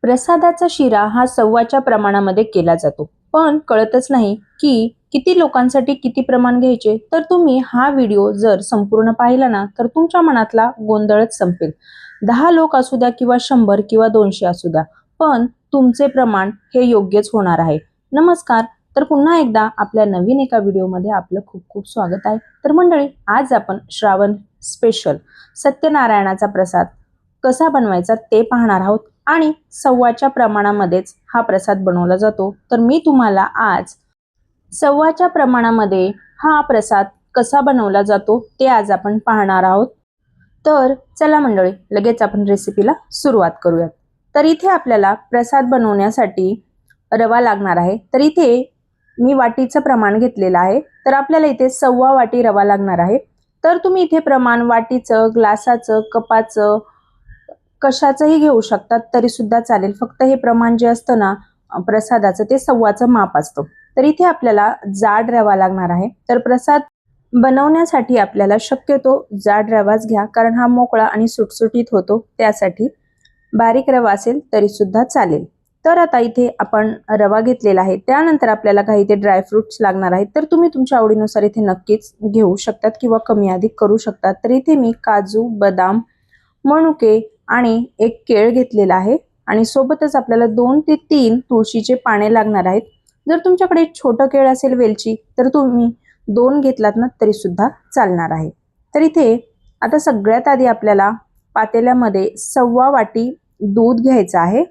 प्रसादाचा शिरा हा सव्वाच्या प्रमाणामध्ये केला जातो, पण कळतच नाही की किती लोकांसाठी किती प्रमाण घ्यायचे. तर तुम्ही हा व्हिडिओ जर संपूर्ण पाहिला ना, तर तुमच्या मनातला गोंधळच संपेल. 10 लोक असू द्या किंवा 100 किंवा 200 असू द्या, पण तुमचे प्रमाण हे योग्यच होणार आहे. नमस्कार. तर पुन्हा एकदा आपल्या नवीन एका व्हिडिओमध्ये आपलं खूप खूप स्वागत आहे. तर मंडळी, आज आपण श्रावण स्पेशल सत्यनारायणाचा प्रसाद कसा बनवायचा ते पाहणार आहोत आणि सव्वाच्या प्रमाणामध्येच हा प्रसाद बनवला जातो. तर मी तुम्हाला आज सव्वाच्या प्रमाणामध्ये हा प्रसाद कसा बनवला जातो ते आज आपण पाहणार आहोत. तर चला मंडळी, लगेच आपण रेसिपीला सुरुवात करूयात. तर इथे आपल्याला प्रसाद बनवण्यासाठी रवा लागणार आहे. तर इथे मी वाटीचं प्रमाण घेतलेलं आहे. तर आपल्याला इथे 1.25 वाटी रवा लागणार आहे. तर तुम्ही इथे प्रमाण वाटीचं, ग्लासाचं, कपाचं, कशाचंही घेऊ शकतात तरी सुद्धा चालेल. फक्त हे प्रमाण जे असतं ना प्रसादाचं, ते 1.25चं माप असतं. तर इथे आपल्याला जाड रवा लागणार आहे. तर प्रसाद बनवण्यासाठी आपल्याला शक्यतो जाड रवाच घ्या, कारण हा मोकळा आणि सुटसुटीत होतो. त्यासाठी बारीक रवा असेल तरी सुद्धा चालेल. तर आता इथे आपण रवा घेतलेला आहे. त्यानंतर आपल्याला काही इथे ड्रायफ्रुट्स लागणार आहेत. तर तुम्ही तुमच्या आवडीनुसार इथे नक्कीच घेऊ शकतात किंवा कमी अधिक करू शकतात. तर इथे मी काजू, बदाम, मनुके आणि एक केळ घेतलेला आहे आणि सोबतच आपल्याला 2 ते 3 तुळशीचे पाने लागणार आहेत. जर तुमच्याकडे छोटं केळ असेल, वेलची, तर तुम्ही 2 घेतलात ना तरी सुद्धा चालणार आहे. तर इथे आता सगळ्यात आधी आपल्याला पातेल्यामध्ये 1.25 वाटी दूध घ्यायचं आहे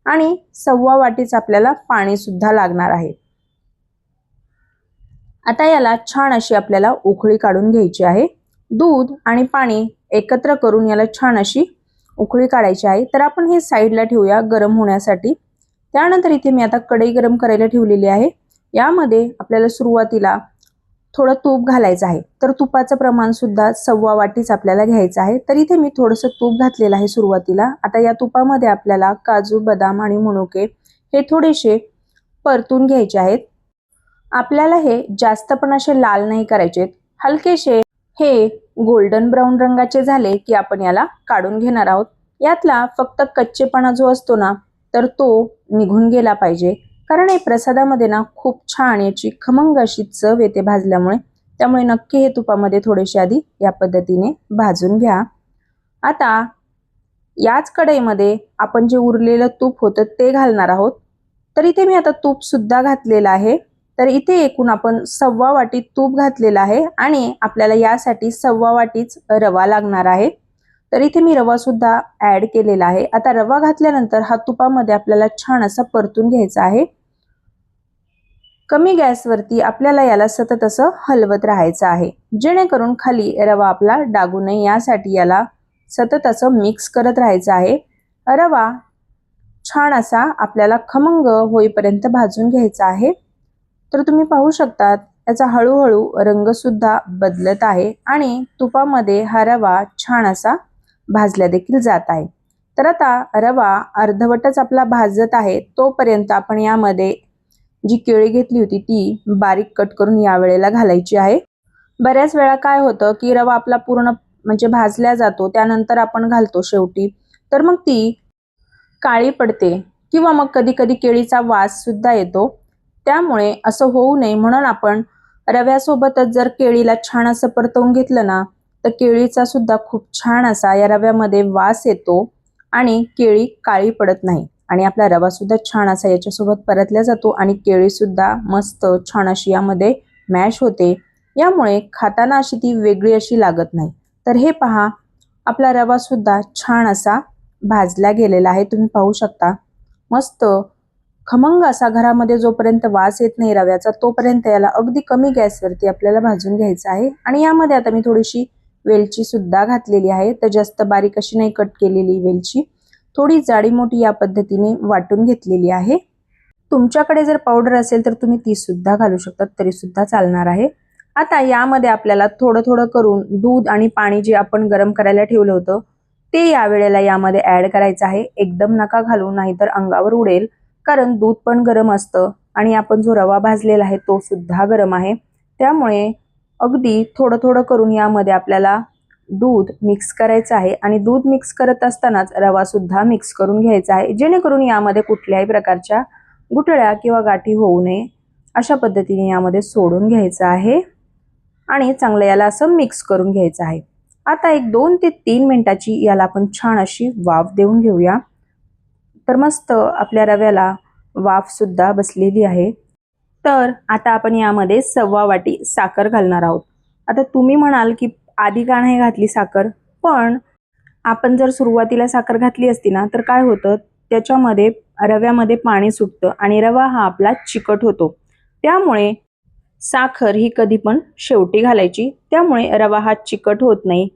आणि 1.25 वाटीच आपल्याला पाणी सुद्धा लागणार आहे. आता याला छान अशी आपल्याला उकळी काढून घ्यायची आहे. दूध आणि पाणी एकत्र करून याला छान अशी उकळी काढायची आहे. तर आपण हे साईडला ठेवूया गरम होण्यासाठी. त्यानंतर इथे मी आता कढई गरम करायला ठेवलेली आहे. यामध्ये आपल्याला सुरुवातीला थोडं तूप घालायचं आहे. तर तुपाचं प्रमाण सुद्धा 1.25 वाटीच आपल्याला घ्यायचं आहे. तर इथे मी थोडंसं तूप घातलेलं आहे सुरुवातीला. आता या तुपामध्ये आपल्याला काजू, बदाम आणि मनुके हे थोडेसे परतून घ्यायचे आहेत. आपल्याला हे जास्त पण असे लाल नाही करायचे. हलकेसे हे गोल्डन ब्राऊन रंगाचे झाले की आपण याला काढून घेणार आहोत. यातला फक्त कच्चेपणा जो असतो ना, तर तो निघून गेला पाहिजे, कारण हे प्रसादामध्ये ना खूप छान याची खमंग अशी चव येते भाजल्यामुळे. त्यामुळे नक्की हे तुपामध्ये थोडेसे आधी या पद्धतीने भाजून घ्या. आता याच कढईमध्ये आपण जे उरलेलं तूप होतं ते घालणार आहोत. तर इथे मी आता तूप सुद्धा घातलेलं आहे. तर इथे एकूण आपण 1.25 वाटी तूप घातलेलं आहे आणि आपल्याला यासाठी 1.25 वाटीच रवा लागणार आहे. तर इथे मी रवा सुद्धा ऍड केलेला आहे. आता रवा घातल्यानंतर हा तुपामध्ये आपल्याला छान असा परतून घ्यायचा आहे. कमी गॅसवरती आपल्याला याला सतत असं हलवत राहायचं आहे, जेणेकरून खाली रवा आपला डागू नये. यासाठी याला सतत असं मिक्स करत राहायचं आहे. रवा छान असा आपल्याला खमंग होईपर्यंत भाजून घ्यायचा आहे. तर तुम्ही पाहू शकता याचा हळूहळू रंग सुद्धा बदलत आहे आणि तुपामध्ये हा रवा छान असा भाजला देखील जात आहे. तर आता रवा अर्धवटच आपला भाजत आहे, तोपर्यंत आपण यामध्ये जी केळी घेतली होती ती बारीक कट करून या वेळेला घालायची आहे. बऱ्याच वेळा काय होतं की रवा आपला पूर्ण म्हणजे भाजला जातो, त्यानंतर आपण घालतो शेवटी, तर मग ती काळी पडते किंवा मग कधी कधी केळीचा वास सुद्धा येतो. त्यामुळे असं होऊ नये म्हणून आपण रव्यासोबतच जर केळीला छान असं परतवून घेतलं ना, तर केळीचा सुद्धा खूप छान असा या रव्यामध्ये वास येतो आणि केळी काळी पडत नाही आणि आपला रवा सुद्धा छान असा याच्यासोबत परतला जातो आणि केळी सुद्धा मस्त छान अशी यामध्ये मॅश होते. यामुळे खाताना अशी ती वेगळी अशी लागत नाही. तर हे पहा, आपला रवा सुद्धा छान असा भाजला गेलेला आहे. तुम्ही पाहू शकता मस्त खमंग असा घरामध्ये जोपर्यंत वास येत नाही रव्याचा, तोपर्यंत याला अगदी कमी गॅसवरती आपल्याला भाजून घ्यायचं आहे. आणि यामध्ये आता मी थोडीशी वेलची सुद्धा घातलेली आहे. तर जास्त बारीक अशी नाही कट केलेली वेलची, थोडी जाडी मोठी या पद्धतीने वाटून घेतलेली आहे. तुमच्याकडे जर पावडर असेल तर तुम्ही ती सुद्धा घालू शकतात, तरी सुद्धा चालणार आहे. आता यामध्ये आपल्याला थोडं थोडं करून दूध आणि पाणी जे आपण गरम करायला ठेवलं होतं ते या वेळेला यामध्ये ऍड करायचं आहे. एकदम नका घालू, नाहीतर अंगावर उडेल, कारण दूध पण गरम असतं आणि आपण जो रवा भाजलेला आहे तो सुद्धा गरम आहे. त्यामुळे अगदी थोडं थोडं करून यामध्ये आपल्याला दूध मिक्स करायचं आहे आणि दूध मिक्स करत असतानाच रवा सुद्धा मिक्स करून घ्यायचा आहे, जेणेकरून यामध्ये कुठल्याही प्रकारच्या गुठळ्या किंवा गाठी होऊ नये अशा पद्धतीने यामध्ये सोडून घ्यायचं आहे आणि चांगलं याला असं मिक्स करून घ्यायचं आहे। आता एक 2 ते 3 मिनिटाची याला आपण छान अशी वाफ देऊन घेऊया। तर मस्त आपल्या रव्याला वाफ सुद्धा बसलेली आहे। तर आता आपण यामध्ये 1/2 वाटी साखर घालणार आहोत। आता तुम्ही म्हणाल की आधी का नाही घातली साखर, पण आपण जर सुरुवातीला साखर घातली असती ना तर काय होतं, त्याच्यामध्ये रव्यामध्ये पाणी सुटतं आणि रवा हा आपला चिकट होतो। त्यामुळे साखर ही कधी पण शेवटी घालायची, त्यामुळे रवा हा चिकट होत नाही,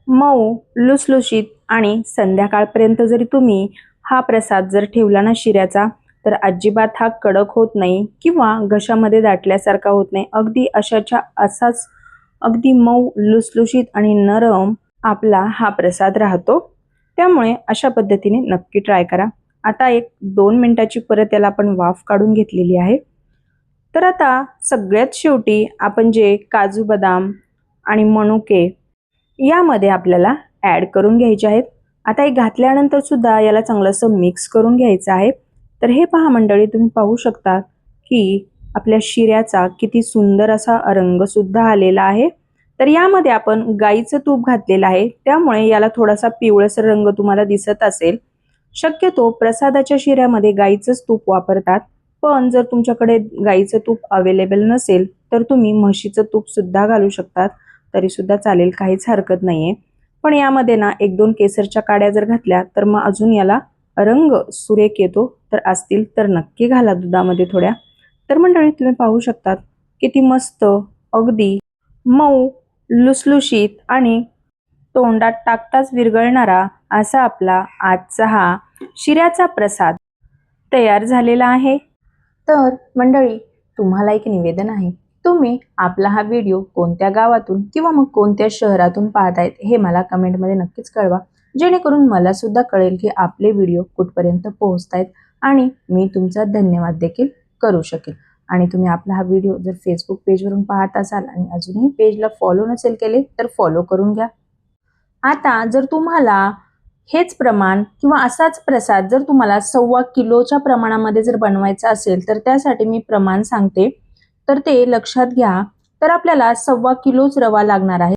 मऊ लुसलुशीत आणि संध्याकाळपर्यंत जरी तुम्ही हा प्रसाद जर ठेवला ना शिऱ्याचा, तर अजिबात हा कडक होत नाही किंवा घशामध्ये दाटल्यासारखा होत नाही। अगदी असाच अगदी मऊ लुसलुशीत आणि नरम आपला हा प्रसाद राहतो। त्यामुळे अशा पद्धतीने नक्की ट्राय करा। आता एक 2 मिनिटाची परत याला आपण वाफ काढून घेतलेली आहे। तर आता सगळ्यात शेवटी आपण जे काजू बदाम आणि मनुके यामध्ये आपल्याला ॲड करून घ्यायचे आहेत। आता हे घातल्यानंतर सुद्धा याला चांगलंसं मिक्स करून घ्यायचं आहे। तर हे पहा मंडळी, तुम्ही पाहू शकता की आपल्या शिऱ्याचा किती सुंदर असा रंग सुद्धा आलेला आहे। तर यामध्ये आपण गाईचं तूप घातलेलं आहे, त्यामुळे याला थोडासा पिवळसर रंग तुम्हाला दिसत असेल। शक्यतो प्रसादाच्या शिऱ्यामध्ये गाईचंच तूप वापरतात, पण जर तुमच्याकडे गाईचं तूप अवेलेबल नसेल तर तुम्ही म्हशीचं तूप सुद्धा घालू शकतात, तरी सुद्धा चालेल, काहीच हरकत नाहीये। पण यामध्ये ना 1-2 केसरच्या काड्या जर घातल्या तर मग अजून याला रंग सुरेख येतो। तर असतील तर नक्की घाला दुधामध्ये थोड्या। तर मंडळी तुम्ही पाहू शकतात किती मस्त अगदी मऊ लुसलुशीत आणि तोंडात टाकताच विरघळणारा असा आपला आजचा हा शिऱ्याचा प्रसाद तयार झालेला आहे। तर मंडळी, तुम्हाला एक निवेदन आहे, तुम्ही आपला हा व्हिडिओ कोणत्या गावातून किंवा मग कोणत्या शहरातून पाहतायत हे मला कमेंटमध्ये नक्कीच कळवा, जेणेकरून मला सुद्धा कळेल की आपले व्हिडिओ कुठपर्यंत पोहोचतायत आणि मी तुमचा धन्यवाद देखील करू शकेल। आणि तुम्ही आपला हा व्हिडिओ जर फेसबुक पेजवरून पाहत असाल आणि अजूनही पेजला फॉलो नसेल केले तर फॉलो करून घ्या। आता जर तुम्हाला हेच प्रमाण किंवा असाच प्रसाद जर तुम्हाला 1/2 किलोच्या प्रमाणामध्ये जर बनवायचा असेल तर त्यासाठी मी प्रमाण सांगते, तर ते लक्षात घ्या। तर आपल्याला 1/2 किलोच रवा लागणार आहे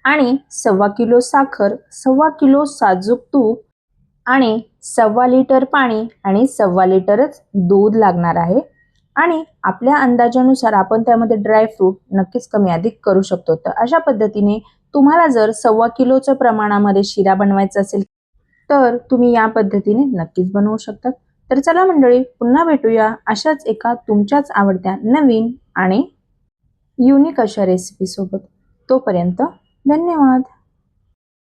आणि 1/2 किलो साखर, 1/2 किलो साजूक तूप आणि 1/2 लिटर पाणी आणि 1/2 लिटरच दूध लागणार आहे। आणि आपल्या अंदाजानुसार आपण त्यामध्ये ड्रायफ्रूट नक्कीच कमी अधिक करू शकतो। तर अशा पद्धतीने तुम्हाला जर 1/2 किलोच्या प्रमाणामध्ये शिरा बनवायचा असेल तर तुम्ही या पद्धतीने नक्कीच बनवू शकता। तर चला मंडळी, पुन्हा भेटूया अशाच एका तुमच्याच आवडत्या नवीन आणि युनिक अशा रेसिपी सोबत। तोपर्यंत धन्यवाद।